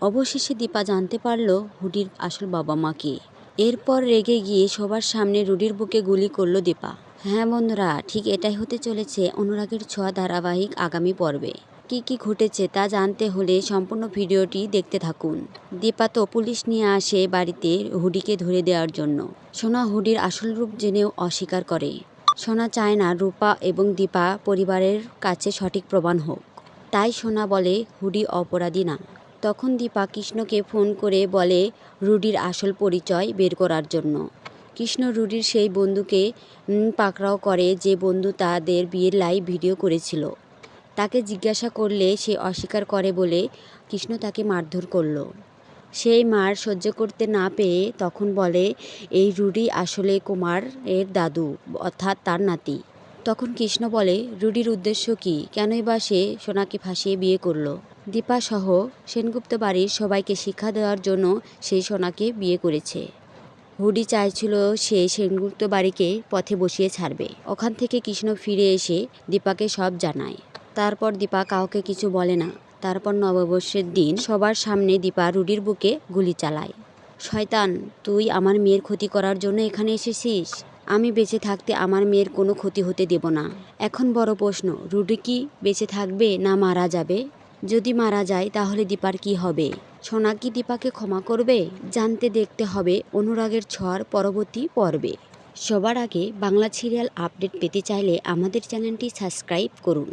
অবশেষে দীপা জানতে পারল রুডির আসল বাবা মা কে। এরপর রেগে গিয়ে সবার সামনে রুডির বুকে গুলি করল দীপা। হ্যাঁ বন্ধুরা, ঠিক এটাই হতে চলেছে অনুরাগের ছোঁয়া ধারাবাহিক আগামী পর্বে। কি ঘটেছে তা জানতে হলে সম্পূর্ণ ভিডিওটি দেখতে থাকুন। দীপা তো পুলিশ নিয়ে আসে বাড়িতে হুডিকে ধরে দেওয়ার জন্য। সোনা হুডির আসল রূপ জেনেও অস্বীকার করে। সোনা চায় না রূপা এবং দীপা পরিবারের কাছে সঠিক প্রমাণ হোক। তাই সোনা বলে হুডি অপরাধী না। তখন দীপা কৃষ্ণকে ফোন করে বলে রুডির আসল পরিচয় বের করার জন্য। কৃষ্ণ রুডির সেই বন্ধুকে পাকড়াও করে যে বন্ধু তাদের বিয়ের লাইভ ভিডিও করেছিল। তাকে জিজ্ঞাসা করলে সে অস্বীকার করে বলে কৃষ্ণ তাকে মারধর করল। সেই মার সহ্য করতে না পেয়ে তখন বলে এই রুডি আসলে কুমার এর দাদু, অর্থাৎ তার নাতি। তখন কৃষ্ণ বলে রুডির উদ্দেশ্য কী, কেনই বা সে সোনাকে ফাঁসিয়ে বিয়ে করলো। দীপা সহ সেনগুপ্ত বাড়ির সবাইকে শিক্ষা দেওয়ার জন্য সেই সোনাকে বিয়ে করেছে। হুডি চাইছিল সে সেনগুপ্ত বাড়িকে পথে বসিয়ে ছাড়বে। ওখান থেকে কৃষ্ণ ফিরে এসে দীপাকে সব জানায়। তারপর দীপা কাউকে কিছু বলে না। তারপর নববর্ষের দিন সবার সামনে দীপা রুডির বুকে গুলি চালায়। শয়তান, তুই আমার মেয়ের ক্ষতি করার জন্য এখানে এসেছিস। আমি বেঁচে থাকতে আমার মেয়ের কোনো ক্ষতি হতে দেব না। এখন বড় প্রশ্ন, রুডি কি বেঁচে থাকবে না মারা যাবে? যদি মারা যায় তাহলে দীপার কি হবে? সোনা কি দীপাকে ক্ষমা করবে? জানতে দেখতে হবে অনুরাগের ছোঁয়ার পরবর্তী পর্বে। সবার আগে বাংলা সিরিয়াল আপডেট পেতে চাইলে আমাদের চ্যানেলটি সাবস্ক্রাইব করুন।